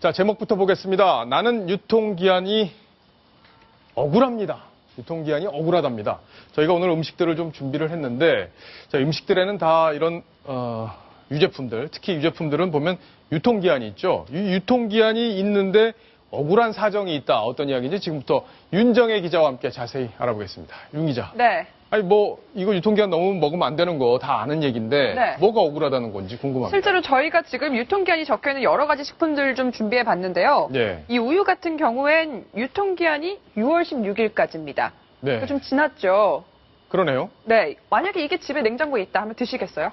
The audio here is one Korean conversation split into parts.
자, 제목부터 보겠습니다. 나는 유통기한이 억울합니다. 유통기한이 억울하답니다. 저희가 오늘 음식들을 좀 준비를 했는데, 자, 음식들에는 다 이런, 유제품들, 특히 유제품들은 보면 유통기한이 있죠. 이 유통기한이 있는데 억울한 사정이 있다. 어떤 이야기인지 지금부터 윤정혜 기자와 함께 자세히 알아보겠습니다. 윤 기자. 네. 아니, 이거 유통기한 너무 먹으면 안 되는 거 다 아는 얘기인데, 네. 뭐가 억울하다는 건지 궁금합니다. 실제로 저희가 지금 유통기한이 적혀있는 여러 가지 식품들 좀 준비해 봤는데요. 네. 이 우유 같은 경우엔 유통기한이 6월 16일까지입니다. 네. 좀 지났죠. 그러네요. 네. 만약에 이게 집에 냉장고에 있다 하면 드시겠어요?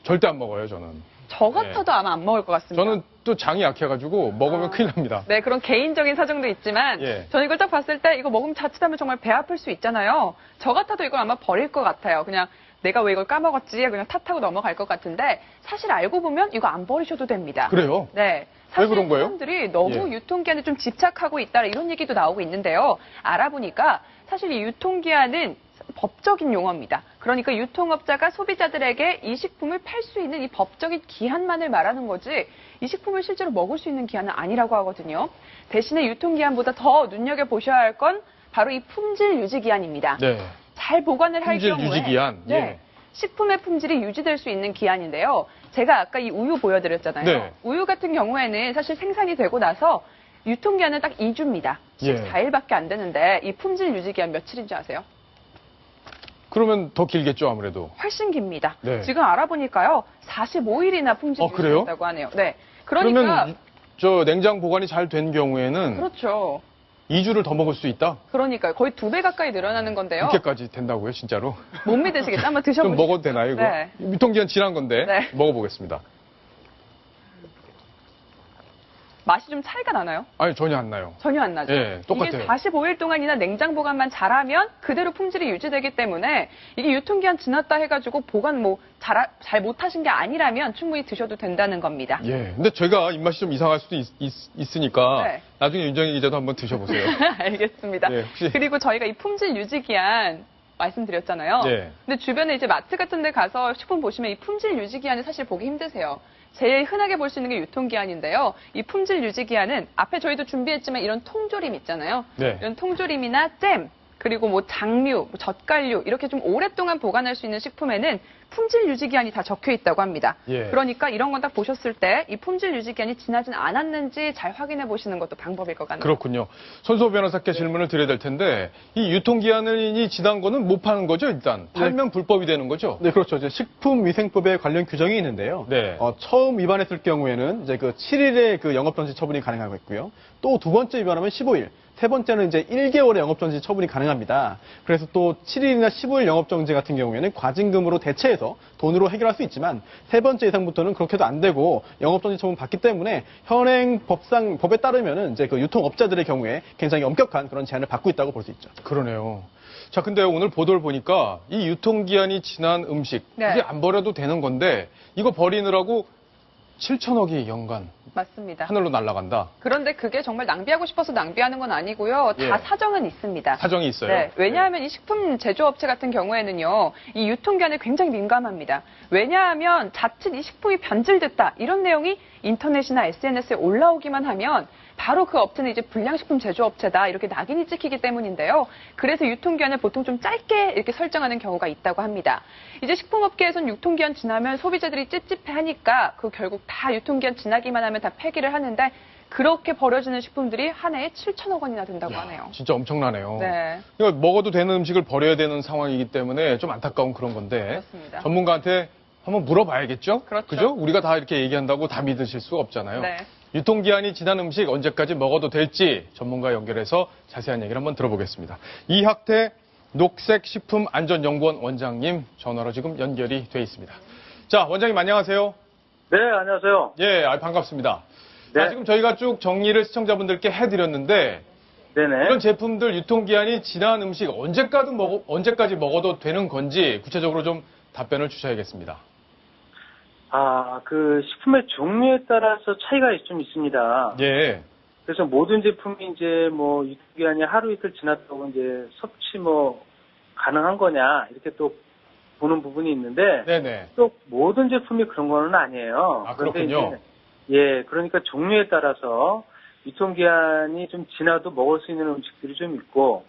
절대 안 먹어요, 저는. 저 같아도 아마 안 먹을 것 같습니다. 저는 또 장이 약해가지고 먹으면 큰일 납니다. 네, 그런 개인적인 사정도 있지만 예. 저는 이걸 딱 봤을 때 이거 먹으면 자칫하면 정말 배 아플 수 있잖아요. 저 같아도 이걸 아마 버릴 것 같아요. 그냥 내가 왜 이걸 까먹었지 그냥 탓하고 넘어갈 것 같은데 사실 알고 보면 이거 안 버리셔도 됩니다. 그래요? 네. 사실 왜 그런 거예요? 사람들이 너무 예. 유통기한에 좀 집착하고 있다 이런 얘기도 나오고 있는데요. 알아보니까 사실 이 유통기한은 법적인 용어입니다. 그러니까 유통업자가 소비자들에게 이 식품을 팔 수 있는 이 법적인 기한만을 말하는 거지 이 식품을 실제로 먹을 수 있는 기한은 아니라고 하거든요. 대신에 유통기한보다 더 눈여겨보셔야 할 건 바로 이 품질 유지기한입니다. 네. 잘 보관을 할 품질 경우에 유지기한. 네, 예. 식품의 품질이 유지될 수 있는 기한인데요. 제가 아까 이 우유 보여드렸잖아요. 네. 우유 같은 경우에는 사실 생산이 되고 나서 유통기한은 딱 2주입니다. 예. 14일밖에 안 되는데 이 품질 유지기한 며칠인지 아세요? 그러면 더 길겠죠, 아무래도. 훨씬 깁니다. 네. 지금 알아보니까요. 45일이나 품질 그래요? 유지된다고 하네요. 네. 그러니까 그러면 저 냉장 보관이 잘 된 경우에는 그렇죠. 2주를 더 먹을 수 있다? 그러니까 거의 2배 가까이 늘어나는 건데요. 그렇게까지 된다고요, 진짜로? 못 믿으시겠죠? 한번 좀 드셔보세요. 먹어도 되나요, 이거? 네. 유통기한 지난 건데. 네. 먹어보겠습니다. 맛이 좀 차이가 나나요? 아니, 전혀 안 나요. 전혀 안 나죠. 예, 똑같아요. 이게 45일 동안이나 냉장 보관만 잘하면 그대로 품질이 유지되기 때문에 이게 유통기한 지났다 해가지고 보관 잘 못하신 게 아니라면 충분히 드셔도 된다는 겁니다. 예. 근데 제가 입맛이 좀 이상할 수도 있으니까 네. 나중에 윤정희 기자도 한번 드셔보세요. 알겠습니다. 네, 혹시- 그리고 저희가 이 품질 유지기한 말씀드렸잖아요. 네. 근데 주변에 이제 마트 같은 데 가서 식품 보시면 이 품질 유지기한을 사실 보기 힘드세요. 제일 흔하게 볼 수 있는 게 유통기한인데요. 이 품질 유지기한은 앞에 저희도 준비했지만 이런 통조림 있잖아요. 네. 이런 통조림이나 잼, 그리고 장류, 젓갈류 이렇게 좀 오랫동안 보관할 수 있는 식품에는 품질 유지기한이 다 적혀 있다고 합니다. 예. 그러니까 이런 건 딱 보셨을 때 이 품질 유지기한이 지나진 않았는지 잘 확인해 보시는 것도 방법일 것 같네요. 그렇군요. 손수호 변호사께 질문을 드려야 될 텐데 이 유통기한이 지난 거는 못 파는 거죠, 일단? 팔면 불법이 되는 거죠? 네, 그렇죠. 이제 식품위생법에 관련 규정이 있는데요. 네. 처음 위반했을 경우에는 이제 그 7일의 그 영업정지 처분이 가능하고 있고요. 또 두 번째 위반하면 15일. 세 번째는 이제 1개월의 영업정지 처분이 가능합니다. 그래서 또 7일이나 15일 영업정지 같은 경우에는 과징금으로 대체해서 돈으로 해결할 수 있지만 세 번째 이상부터는 그렇게도 안 되고 영업정지 처분 받기 때문에 현행 법에 따르면은 이제 그 유통업자들의 경우에 굉장히 엄격한 그런 제한을 받고 있다고 볼 수 있죠. 그러네요. 자, 근데 오늘 보도를 보니까 이 유통기한이 지난 음식, 네. 이게 안 버려도 되는 건데 이거 버리느라고 7천억이 연간 맞습니다. 하늘로 날아간다. 그런데 그게 정말 낭비하고 싶어서 낭비하는 건 아니고요. 다 예. 사정은 있습니다. 사정이 있어요. 네, 왜냐하면 이 식품 제조업체 같은 경우에는요, 이 유통기한에 굉장히 민감합니다. 왜냐하면 자칫 이 식품이 변질됐다 이런 내용이 인터넷이나 SNS에 올라오기만 하면 바로 그 업체는 이제 불량식품 제조업체다 이렇게 낙인이 찍히기 때문인데요. 그래서 유통기한을 보통 좀 짧게 이렇게 설정하는 경우가 있다고 합니다. 이제 식품업계에서는 유통기한 지나면 소비자들이 찝찝해하니까 그 결국 다 유통기한 지나기만 하면 다 폐기를 하는데 그렇게 버려지는 식품들이 한 해에 7천억 원이나 된다고 하네요. 진짜 엄청나네요. 네. 그러니까 먹어도 되는 음식을 버려야 되는 상황이기 때문에 좀 안타까운 그런 건데 그렇습니다. 전문가한테 한번 물어봐야겠죠? 그렇죠. 그죠? 우리가 다 이렇게 얘기한다고 다 믿으실 수가 없잖아요. 네. 유통기한이 지난 음식 언제까지 먹어도 될지 전문가 연결해서 자세한 얘기를 한번 들어보겠습니다. 이학태 녹색식품안전연구원 원장님 전화로 지금 연결이 돼 있습니다. 자, 원장님 안녕하세요. 네, 안녕하세요. 예, 반갑습니다. 네. 자, 지금 저희가 쭉 정리를 시청자분들께 해드렸는데 네네. 이런 제품들 유통기한이 지난 음식 언제까지 먹어도 되는 건지 구체적으로 좀 답변을 주셔야겠습니다. 그 식품의 종류에 따라서 차이가 좀 있습니다. 예. 그래서 모든 제품이 이제 뭐 유통기한이 하루 이틀 지났다고 이제 섭취 가능한 거냐 이렇게 또 보는 부분이 있는데 네네. 또 모든 제품이 그런 거는 아니에요. 아, 그런데 그렇군요. 이제 예, 그러니까 종류에 따라서 유통기한이 좀 지나도 먹을 수 있는 음식들이 좀 있고,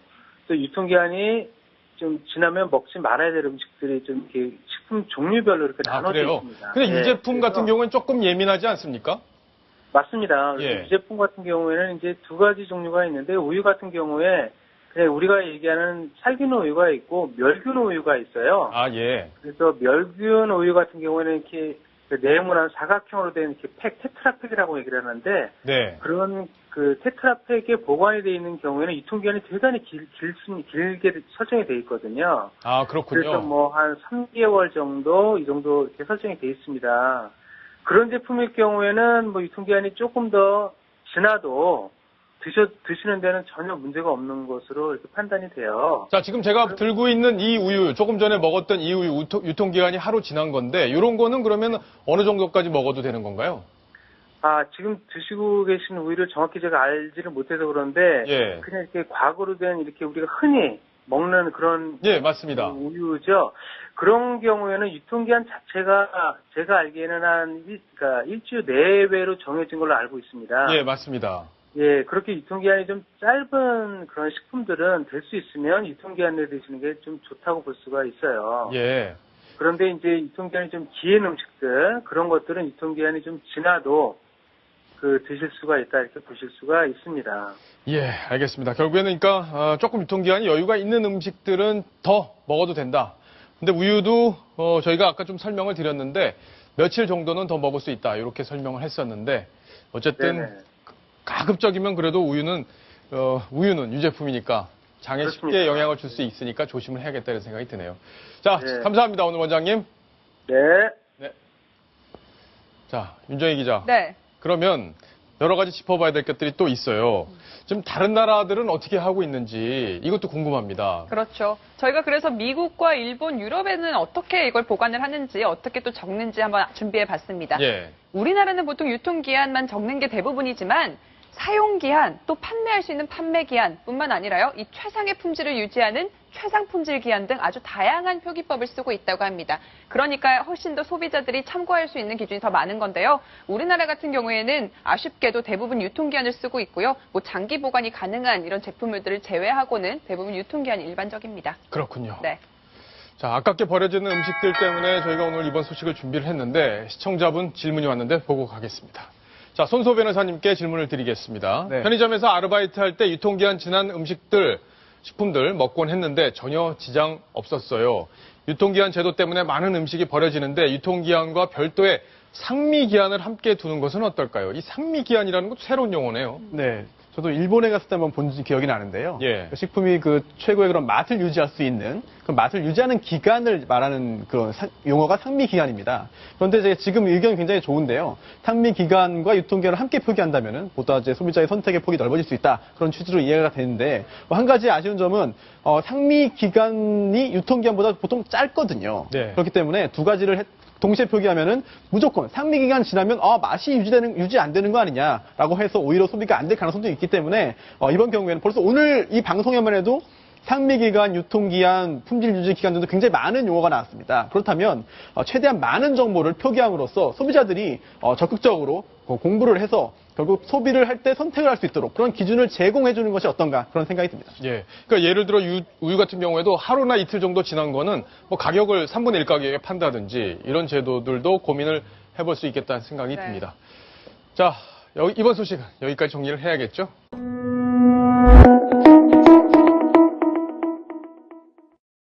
또 유통기한이 좀 지나면 먹지 말아야 될 음식들이 좀 이렇게 식품 종류별로 이렇게 아, 나눠져 그래요? 있습니다. 근데 예, 이 제품 같은 그래서 경우는 조금 예민하지 않습니까? 맞습니다. 예. 이 제품 같은 경우에는 이제 두 가지 종류가 있는데, 우유 같은 경우에 그냥 우리가 얘기하는 살균 우유가 있고 멸균 우유가 있어요. 아, 예. 그래서 멸균 우유 같은 경우에는 이렇게 그 네모난 사각형으로 된 이렇게 테트라팩이라고 얘기를 하는데, 네. 그런 그 테트라팩에 보관이 되어 있는 경우에는 유통기한이 대단히 길게 설정이 되어 있거든요. 아, 그렇군요. 그래서 뭐 한 3개월 정도, 이 정도 이렇게 설정이 되어 있습니다. 그런 제품일 경우에는 뭐 유통기한이 조금 더 지나도 드시는 데는 전혀 문제가 없는 것으로 이렇게 판단이 돼요. 자, 지금 제가 들고 있는 이 우유, 조금 전에 먹었던 이 우유, 유통기한이 하루 지난 건데, 이런 거는 그러면 어느 정도까지 먹어도 되는 건가요? 아, 지금 드시고 계신 우유를 정확히 제가 알지를 못해서 그런데, 예. 그냥 이렇게 과거로 된 이렇게 우리가 흔히 먹는 그런 예, 맞습니다. 우유죠. 그런 경우에는 유통기한 자체가 제가 알기에는 그러니까 일주일 내외로 정해진 걸로 알고 있습니다. 예, 맞습니다. 예, 그렇게 유통기한이 좀 짧은 그런 식품들은 될 수 있으면 유통기한 내에 드시는 게 좀 좋다고 볼 수가 있어요. 예. 그런데 이제 유통기한이 좀 긴 음식들, 그런 것들은 유통기한이 좀 지나도 드실 수가 있다, 이렇게 보실 수가 있습니다. 예, 알겠습니다. 결국에는 그러니까 조금 유통기한이 여유가 있는 음식들은 더 먹어도 된다. 근데 우유도 저희가 아까 좀 설명을 드렸는데 며칠 정도는 더 먹을 수 있다. 이렇게 설명을 했었는데 어쨌든 네네. 가급적이면 그래도 우유는 유제품이니까 장에 쉽게 그렇습니다. 영향을 줄 수 있으니까 조심을 해야겠다는 생각이 드네요. 자, 네. 감사합니다. 오늘 원장님. 네. 자, 윤정희 기자. 네. 그러면 여러 가지 짚어봐야 될 것들이 또 있어요. 지금 다른 나라들은 어떻게 하고 있는지 이것도 궁금합니다. 그렇죠. 저희가 그래서 미국과 일본, 유럽에는 어떻게 이걸 보관을 하는지, 어떻게 또 적는지 한번 준비해 봤습니다. 예. 우리나라는 보통 유통기한만 적는 게 대부분이지만 사용기한, 또 판매할 수 있는 판매기한뿐만 아니라요, 이 최상의 품질을 유지하는 최상품질 기한 등 아주 다양한 표기법을 쓰고 있다고 합니다. 그러니까 훨씬 더 소비자들이 참고할 수 있는 기준이 더 많은 건데요. 우리나라 같은 경우에는 아쉽게도 대부분 유통기한을 쓰고 있고요. 뭐 장기 보관이 가능한 이런 제품들을 제외하고는 대부분 유통기한이 일반적입니다. 그렇군요. 네. 자, 아깝게 버려지는 음식들 때문에 저희가 오늘 이번 소식을 준비를 했는데 시청자분 질문이 왔는데 보고 가겠습니다. 자, 손소 변호사님께 질문을 드리겠습니다. 네. 편의점에서 아르바이트 할 때 유통기한 지난 식품들 먹곤 했는데 전혀 지장 없었어요. 유통기한 제도 때문에 많은 음식이 버려지는데 유통기한과 별도의 상미기한을 함께 두는 것은 어떨까요? 이 상미기한이라는 것도 새로운 용어네요. 네. 저도 일본에 갔을 때 한번 본 기억이 나는데요. 예. 그 식품이 최고의 그런 맛을 유지할 수 있는, 그 맛을 유지하는 기간을 말하는 그런 용어가 상미기간입니다. 그런데 이제 지금 의견이 굉장히 좋은데요. 상미기간과 유통기한을 함께 표기한다면은 보다 이제 소비자의 선택의 폭이 넓어질 수 있다. 그런 취지로 이해가 되는데, 한 가지 아쉬운 점은, 상미기간이 유통기한보다 보통 짧거든요. 네. 그렇기 때문에 두 가지를 동시에 표기하면은 무조건 상미기간 지나면 맛이 유지 안 되는 거 아니냐라고 해서 오히려 소비가 안 될 가능성도 있기 때문에 이번 경우에는 벌써 오늘 이 방송에만 해도 상미기간, 유통기한, 품질 유지 기간 등도 굉장히 많은 용어가 나왔습니다. 그렇다면 최대한 많은 정보를 표기함으로써 소비자들이 적극적으로 공부를 해서 결국 소비를 할 때 선택을 할 수 있도록 그런 기준을 제공해 주는 것이 어떤가 그런 생각이 듭니다. 예. 그러니까 예를 들어 우유 같은 경우에도 하루나 이틀 정도 지난 거는 뭐 가격을 3분의 1 가격에 판다든지 이런 제도들도 고민을 해볼 수 있겠다는 생각이 네. 듭니다. 자, 이번 소식은 여기까지 정리를 해야겠죠?